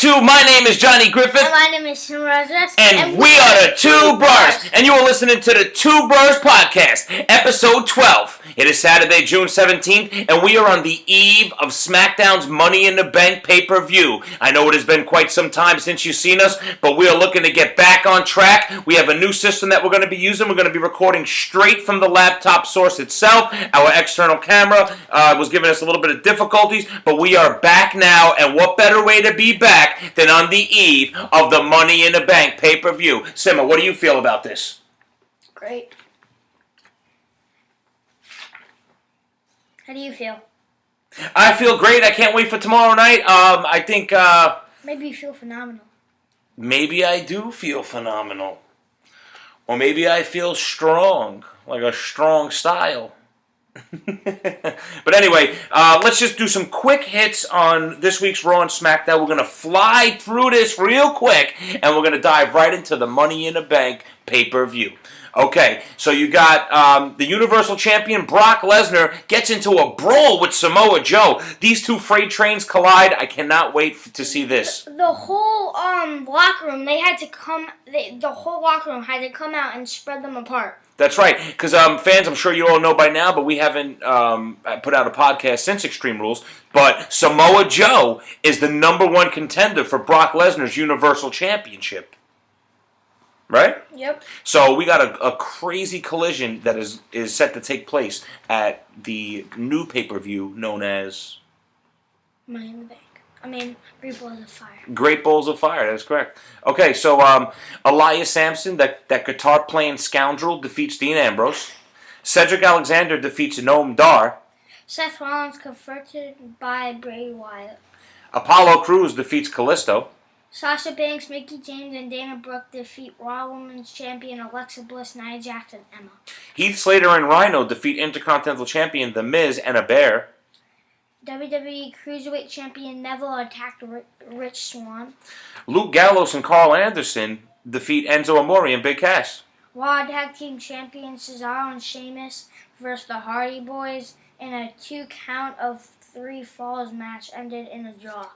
YouTube? My name is Johnny Griffith. And my name is Simo. And we are the Two Brurrs. And you are listening to the Two Brurrs Podcast, episode 12. It is Saturday, June 17th, and we are on the eve of SmackDown's Money in the Bank pay-per-view. I know it has been quite some time since you've seen us, but we are looking to get back on track. We have a new system that we're going to be using. We're going to be recording straight from the laptop source itself. Our external camera was giving us a little bit of difficulties, but we are back now, and what better way to be back than on the eve of the Money in the Bank pay-per-view. Simo, what do you feel about this? Great. How do you feel? I feel great. I can't wait for tomorrow night. I think... maybe you feel phenomenal. Maybe I do feel phenomenal. Or maybe I feel strong. Like a strong style. But anyway, let's just do some quick hits on this week's Raw and SmackDown. We're going to fly through this real quick, and we're going to dive right into the Money in the Bank pay-per-view. Okay, so you got the Universal Champion Brock Lesnar gets into a brawl with Samoa Joe. These two freight trains collide. I cannot wait to see this. The whole locker room, they had to come. The whole locker room had to come out and spread them apart. That's right, because fans, I'm sure you all know by now, but we haven't put out a podcast since Extreme Rules. But Samoa Joe is the #1 contender for Brock Lesnar's Universal Championship. Right? Yep. So we got a crazy collision that is set to take place at the new pay-per-view known as... Money in the Bank. I mean, Great Balls of Fire. Great Balls of Fire, that's correct. Okay, so Elias Sampson, that guitar-playing scoundrel, defeats Dean Ambrose. Cedric Alexander defeats Noam Dar. Seth Rollins confronted by Bray Wyatt. Apollo Crews defeats Kalisto. Sasha Banks, Mickie James, and Dana Brooke defeat Raw Women's Champion Alexa Bliss, Nia Jax, and Emma. Heath Slater and Rhino defeat Intercontinental Champion The Miz and a Bear. WWE Cruiserweight Champion Neville attacked Rich Swann. Luke Gallows and Carl Anderson defeat Enzo Amore and Big Cass. Raw Tag Team Champion Cesaro and Sheamus versus the Hardy Boys in a 2-count of 3 falls match ended in a draw.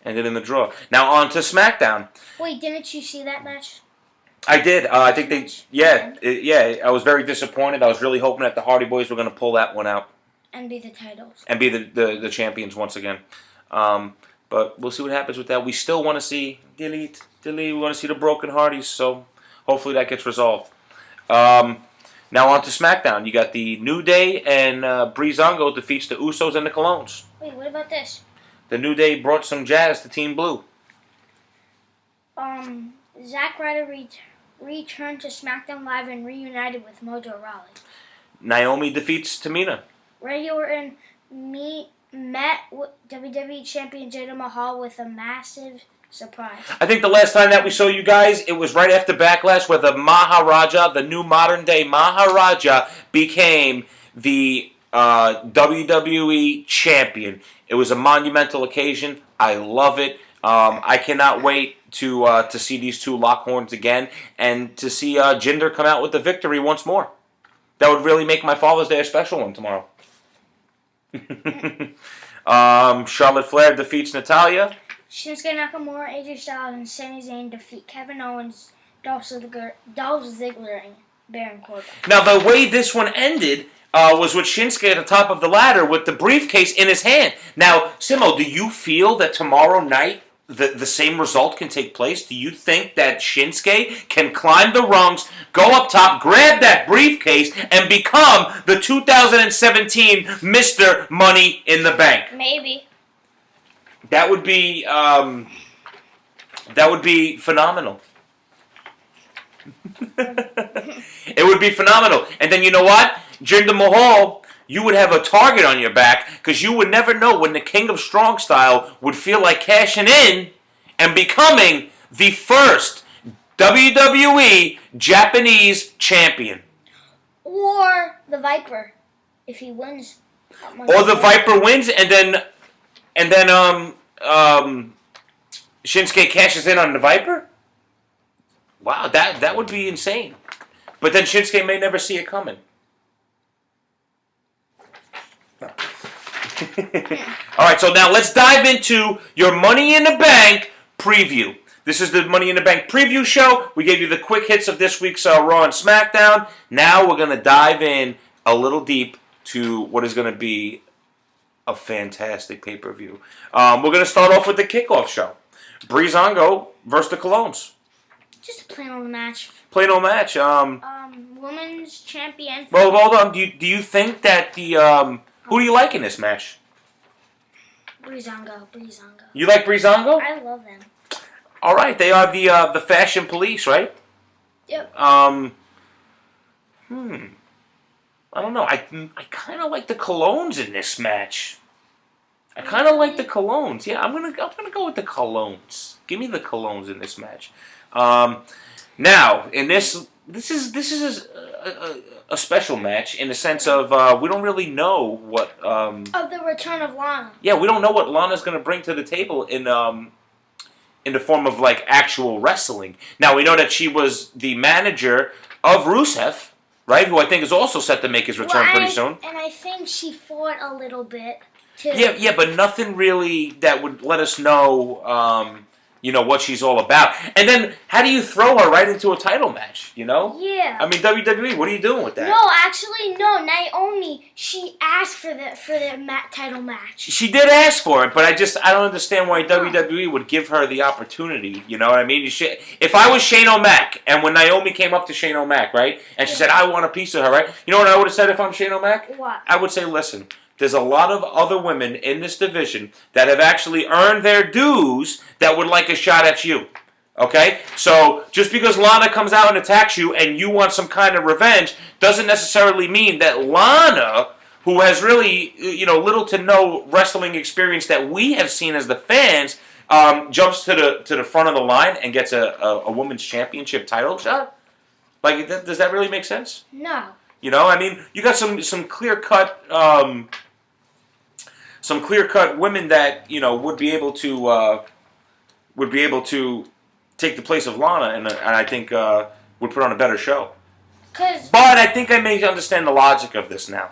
Ended in the draw. Now on to SmackDown. Wait, didn't you see that match? I did. I think they... Yeah, I was very disappointed. I was really hoping that the Hardy Boys were going to pull that one out. And be the titles. And be the champions once again. But we'll see what happens with that. We still want to see... Delete. We want to see the Broken Hardys, so hopefully that gets resolved. Now on to SmackDown. You got the New Day and Breezango defeats the Usos and the Colognes. Wait, what about this? The New Day brought some jazz to Team Blue. Zack Ryder returned to SmackDown Live and reunited with Mojo Rawley. Naomi defeats Tamina. Randy Orton met WWE Champion Jinder Mahal with a massive surprise. I think the last time that we saw you guys, it was right after Backlash where the Maharaja, the new modern-day Maharaja, became the WWE Champion. It was a monumental occasion. I love it. I cannot wait to see these two lock horns again and to see Jinder come out with the victory once more. That would really make my Father's Day a special one tomorrow. Charlotte Flair defeats Natalya. Shinsuke Nakamura, AJ Styles, and Sami Zayn defeat Kevin Owens, Dolph Ziggler, and Baron Corbin. Now, the way this one ended was with Shinsuke at the top of the ladder with the briefcase in his hand. Now, Simo, do you feel that tomorrow night the same result can take place? Do you think that Shinsuke can climb the rungs, go up top, grab that briefcase, and become the 2017 Mr. Money in the Bank? Maybe. That would be phenomenal. It would be phenomenal. And then you know what? Jinder Mahal, you would have a target on your back because you would never know when the King of Strong Style would feel like cashing in and becoming the first WWE Japanese champion. Or the Viper, if he wins. Or the Viper wins and then Shinsuke cashes in on the Viper? Wow, that would be insane. But then Shinsuke may never see it coming. All right, so now let's dive into your Money in the Bank preview. This is the Money in the Bank preview show. We gave you the quick hits of this week's Raw and SmackDown. Now we're going to dive in a little deep to what is going to be a fantastic pay-per-view. We're going to start off with the Kickoff Show. Breezango versus the Colognes. Just a plain old match. Plain old match. Women's champion. Well, hold on. Do you think that the who do you like in this match? Breezango. You like Breezango? I love them. All right, they are the fashion police, right? Yep. I don't know. I kind of like the Colognes in this match. I kind of like the Colognes. Yeah, I'm gonna go with the Colognes. Give me the Colognes in this match. Now, in this is a special match in the sense of we don't really know what of the return of Lana. Yeah, we don't know what Lana's going to bring to the table in the form of like actual wrestling. Now we know that she was the manager of Rusev, right? Who I think is also set to make his return pretty soon. And I think she fought a little bit too. Yeah, but nothing really that would let us know. What she's all about. And then, how do you throw her right into a title match, Yeah. I mean, WWE, what are you doing with that? No, actually, no. Naomi, she asked for the title match. She did ask for it, but I don't understand why WWE would give her the opportunity, you know what I mean? If I was Shane O'Mac, and when Naomi came up to Shane O'Mac, right, and she said, I want a piece of her, right? You know what I would have said if I'm Shane O'Mac? What? I would say, listen, there's a lot of other women in this division that have actually earned their dues that would like a shot at you. Okay? So, just because Lana comes out and attacks you and you want some kind of revenge doesn't necessarily mean that Lana, who has really, little to no wrestling experience that we have seen as the fans, jumps to the front of the line and gets a women's championship title shot? Like, does that really make sense? No. I mean, you got some clear-cut women that would be able to take the place of Lana, and I think would put on a better show. But I think I may understand the logic of this now.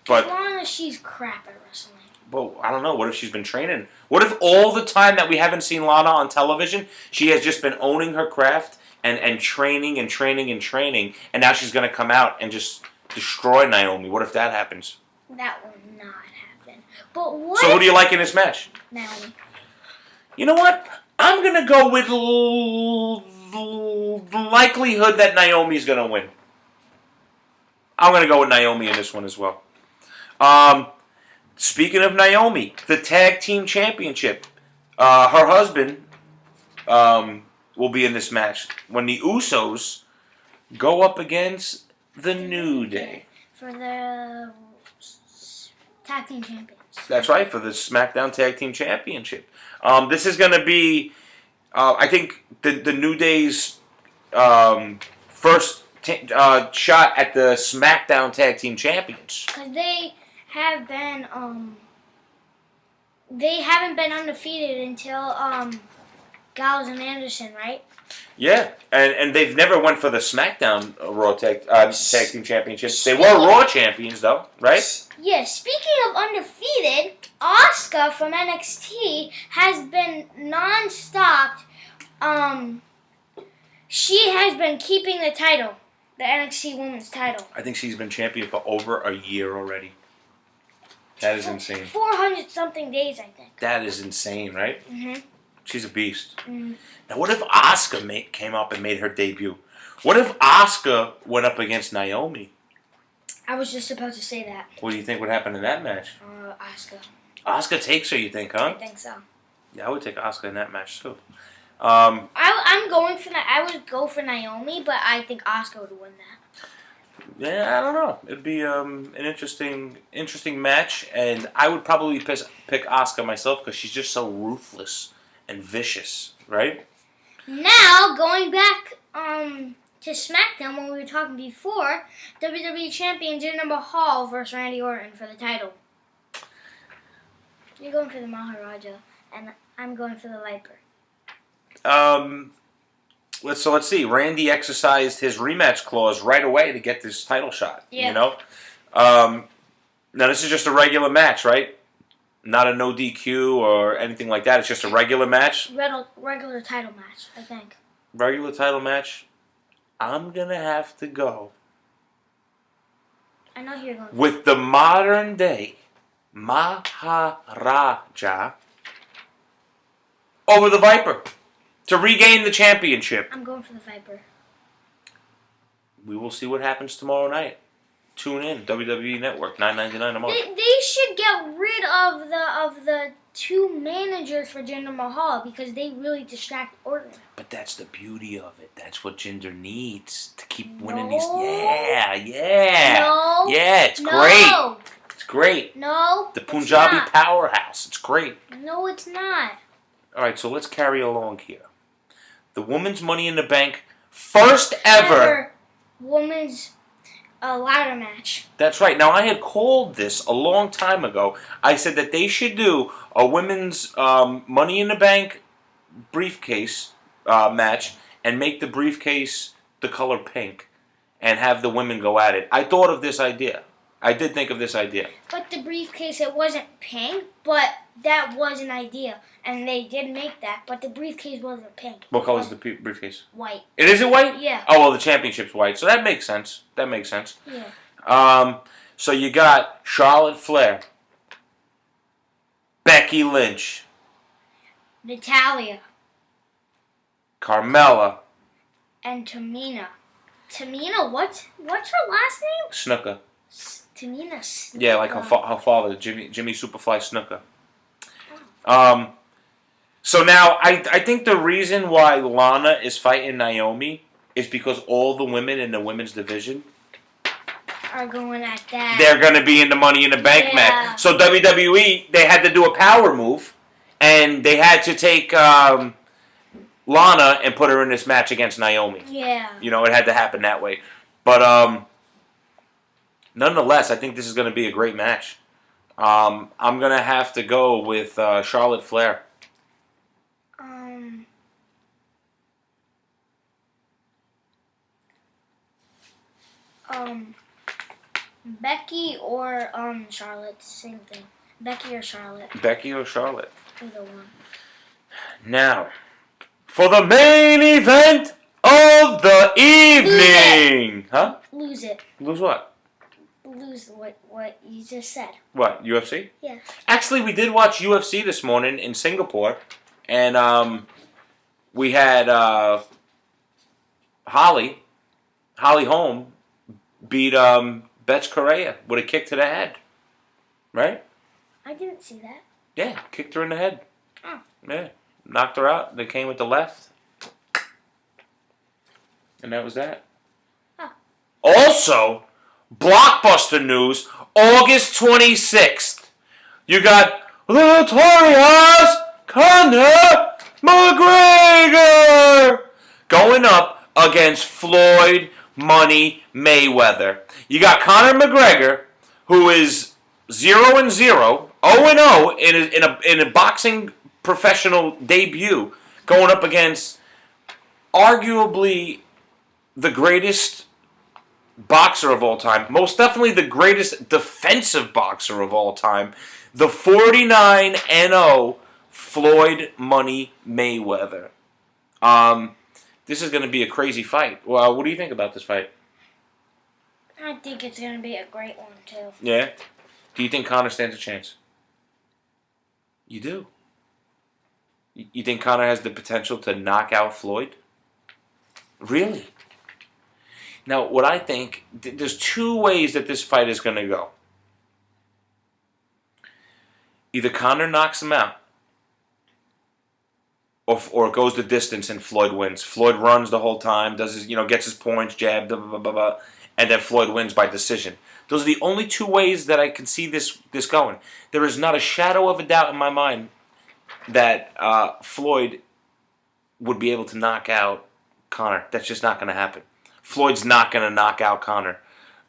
But Lana, she's crap at wrestling. Well, I don't know. What if she's been training? What if all the time that we haven't seen Lana on television, she has just been owning her craft and training, and now she's going to come out and just destroy Naomi? What if that happens? That will not happen. But what? So who do you like in this match? Naomi. You know what? I'm going to go with the likelihood that Naomi's going to win. I'm going to go with Naomi in this one as well. Speaking of Naomi, the Tag Team Championship. Her husband will be in this match when the Usos go up against the New Day. For the Tag Team Champions. That's right, for the SmackDown Tag Team Championship. This is going to be, I think, the New Day's first shot at the SmackDown Tag Team Champions. Because they haven't been undefeated until Gallows and Anderson, right? Yeah, and they've never went for the SmackDown Raw Tag Team Championships. They were Raw champions, though, right? Yeah, speaking of undefeated, Asuka from NXT has been non-stop. She has been keeping the title, the NXT Women's title. I think she's been champion for over a year already. That is insane. 400-something days, I think. That is insane, right? Mm-hmm. She's a beast. Mm-hmm. Now, what if Asuka came up and made her debut? What if Asuka went up against Naomi? I was just about to say that. What do you think would happen in that match? Asuka. Asuka takes her, you think, huh? I think so. Yeah, I would take Asuka in that match, too. I'm going for that. I would go for Naomi, but I think Asuka would win that. Yeah, I don't know. It'd be an interesting match, and I would probably pick Asuka myself because she's just so ruthless and vicious, right? Now, going back to SmackDown, when we were talking before, WWE Champion Jinder Mahal versus Randy Orton for the title. You're going for the Maharaja, and I'm going for the Viper. Let's see. Randy exercised his rematch clause right away to get this title shot. Yeah. You know. Now this is just a regular match, right? Not a no DQ or anything like that. It's just a regular match. Regular title match, I think. Regular title match. I'm going to have to go I know who you're going with the modern day Maharaja over the Viper to regain the championship. I'm going for the Viper. We will see what happens tomorrow night. Tune in, WWE Network, $9.99 a month. They should get rid of the two managers for Jinder Mahal because they really distract Orton. But that's the beauty of it. That's what Jinder needs to keep winning these. Yeah. No. Yeah, it's great. It's great. No. The Punjabi powerhouse. It's great. No, it's not. All right, so let's carry along here. The Women's Money in the Bank, first ever women's ladder match. That's right. Now, I had called this a long time ago. I said that they should do a women's Money in the Bank briefcase match and make the briefcase the color pink and have the women go at it. I thought of this idea. I did think of this idea. But the briefcase, it wasn't pink, but that was an idea. And they did make that, but the briefcase wasn't pink. What color is the briefcase? White. It isn't white? Yeah. Oh, well, the championship's white, so that makes sense. Yeah. So you got Charlotte Flair, Becky Lynch, Natalya. Carmella, And Tamina. Tamina, what's her last name? Snuka. Tamina Snuka. Yeah, like her father, Jimmy Superfly Snuka. So now, I think the reason why Lana is fighting Naomi is because all the women in the women's division are going at that. They're going to be in the Money in the Bank match. So WWE, they had to do a power move, and they had to take Lana and put her in this match against Naomi. Yeah. You know, it had to happen that way. But nonetheless, I think this is going to be a great match. I'm going to have to go with Charlotte Flair. Becky or Charlotte, same thing. Becky or Charlotte. Becky or Charlotte. Either one. Now, for the main event of the evening. Huh? Lose it. Lose what? Lose what you just said. What, UFC? Yeah. Actually, we did watch UFC this morning in Singapore, and we had Holly Holm beat Betts Correa with a kick to the head. Right? I didn't see that. Yeah, kicked her in the head. Oh. Yeah, knocked her out. They came with the left. And that was that. Oh. Also, blockbuster news, August 26th. You got Notorious Conor McGregor going up against Floyd Money Mayweather. You got Conor McGregor, who is 0-0, 0-0 in a boxing professional debut, going up against arguably the greatest boxer of all time, most definitely the greatest defensive boxer of all time, the 49-0 Floyd Money Mayweather. This is going to be a crazy fight. Well, what do you think about this fight? I think it's going to be a great one, too. Yeah? Do you think Conor stands a chance? You do? You think Conor has the potential to knock out Floyd? Really? Now, what I think, there's two ways that this fight is going to go. Either Conor knocks him out, or it goes the distance and Floyd wins. Floyd runs the whole time, does his, gets his points, jab, blah, blah, blah, blah, and then Floyd wins by decision. Those are the only two ways that I can see this going. There is not a shadow of a doubt in my mind that Floyd would be able to knock out Conor. That's just not going to happen. Floyd's not going to knock out Conor.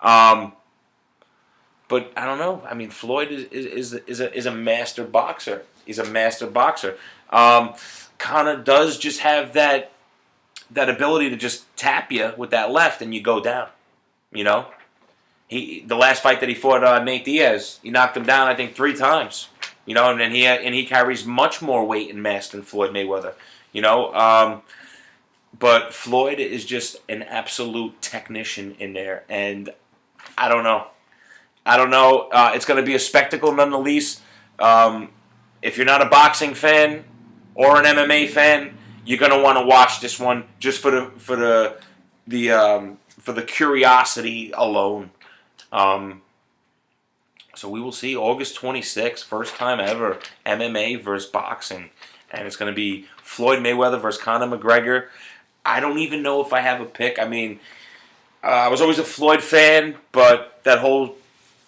But I don't know. I mean, Floyd is a master boxer. He's a master boxer. Conor does just have that ability to just tap you with that left and you go down. The last fight that he fought Nate Diaz, he knocked him down, I think, 3 times. You know, and he carries much more weight and mass than Floyd Mayweather. You know, but Floyd is just an absolute technician in there, and I don't know. It's going to be a spectacle nonetheless. If you're not a boxing fan or an MMA fan, you're going to want to watch this one just for the curiosity alone. So we will see August 26th, first time ever, MMA versus boxing. And it's going to be Floyd Mayweather versus Conor McGregor. I don't even know if I have a pick. I mean, I was always a Floyd fan, but that whole,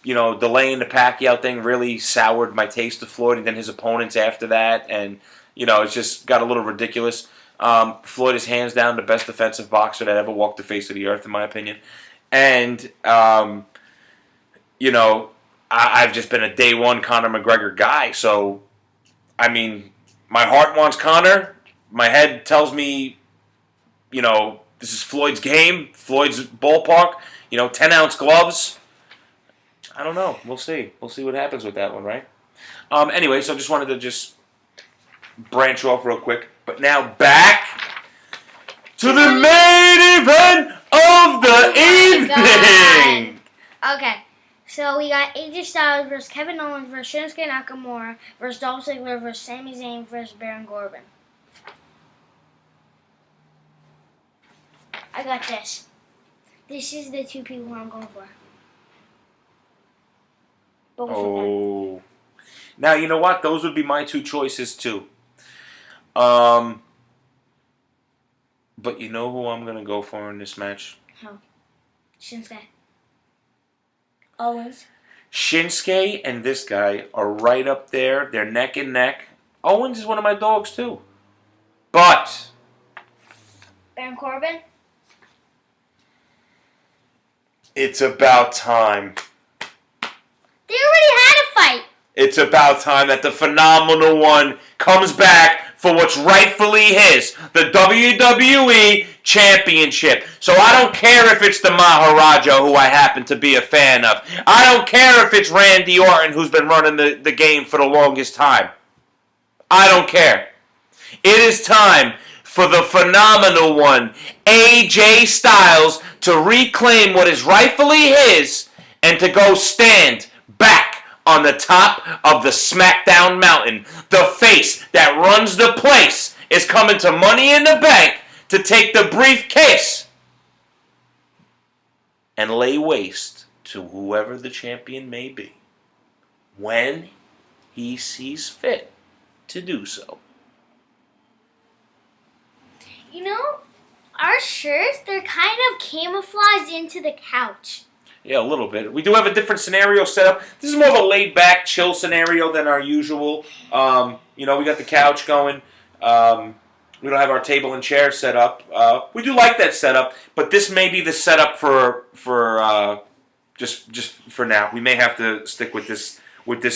delaying the Pacquiao thing really soured my taste of Floyd and then his opponents after that. And, it's just got a little ridiculous. Floyd is hands down the best defensive boxer that ever walked the face of the earth, in my opinion. And, I've just been a day one Conor McGregor guy. So, I mean, my heart wants Conor. My head tells me, this is Floyd's game, Floyd's ballpark. 10-ounce gloves. I don't know. We'll see. We'll see what happens with that one, right? Anyway, so I just wanted to branch off real quick. But now back to the main event of the evening. Okay. So we got AJ Styles versus Kevin Owens versus Shinsuke Nakamura versus Dolph Ziggler versus Sami Zayn versus Baron Corbin. I got this. This is the two people I'm going for. Both of them. Now, you know what? Those would be my two choices, too. But you know who I'm going to go for in this match? Who? Shinsuke. Owens. Shinsuke and this guy are right up there. They're neck and neck. Owens is one of my dogs, too. But Baron Corbin. It's about time. They already had a fight. It's about time that the phenomenal one comes back for what's rightfully his, the WWE Championship. So I don't care if it's the Maharaja, who I happen to be a fan of. I don't care if it's Randy Orton, who's been running the game for the longest time. I don't care. It is time for the phenomenal one, AJ Styles, to reclaim what is rightfully his and to go stand back on the top of the SmackDown mountain. The face that runs the place is coming to Money in the Bank to take the briefcase and lay waste to whoever the champion may be when he sees fit to do so. Our shirts, they're kind of camouflaged into the couch. Yeah, a little bit. We do have a different scenario set up. This is more of a laid-back, chill scenario than our usual. We got the couch going. We don't have our table and chair set up. We do like that setup, but this may be the setup for just for now. We may have to stick with this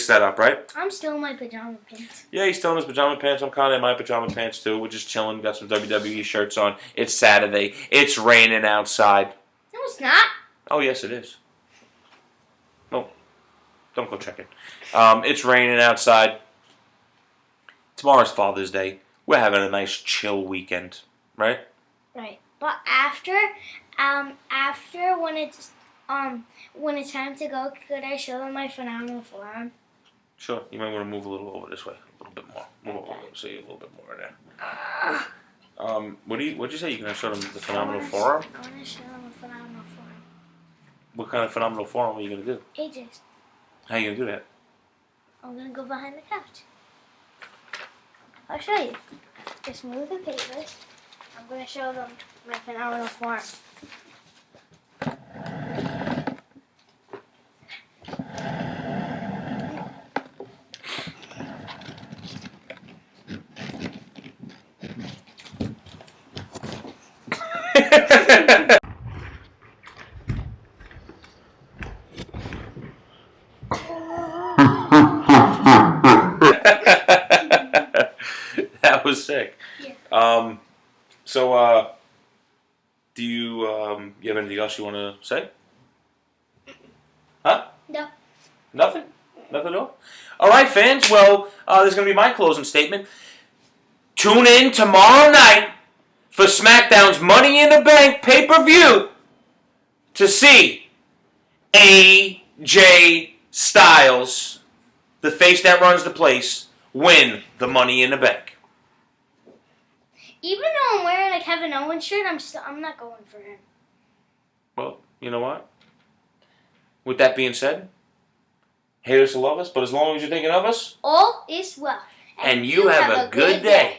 setup, right? I'm still in my pajama pants. Yeah, he's still in his pajama pants. I'm kind of in my pajama pants too. We're just chilling. Got some WWE shirts on. It's Saturday. It's raining outside. No, it's not. Oh, yes, it is. No, don't go check it. It's raining outside. Tomorrow's Father's Day. We're having a nice chill weekend, right? Right, but after when it's time to go, could I show them my phenomenal forearm? Sure. You might want to move a little over this way, a little bit more. Move over, so you a little bit more there. What'd you say? You gonna show them the phenomenal forearm? I want to show them a phenomenal forearm. What kind of phenomenal forearm are you gonna do? AJ's. How are you gonna do that? I'm gonna go behind the couch. I'll show you. Just move the papers. I'm gonna show them my phenomenal forearm. That was sick. Yeah. So, do you have anything else you want to say? Huh? No. Nothing? Nothing at all? All right, fans. Well, this is going to be my closing statement. Tune in tomorrow night for SmackDown's Money in the Bank pay-per-view to see AJ Styles, the face that runs the place, win the Money in the Bank. Even though I'm wearing a Kevin Owens shirt, I'm not going for him. Well, you know what? With that being said, hate us or love us, but as long as you're thinking of us, all is well. And you have a good day.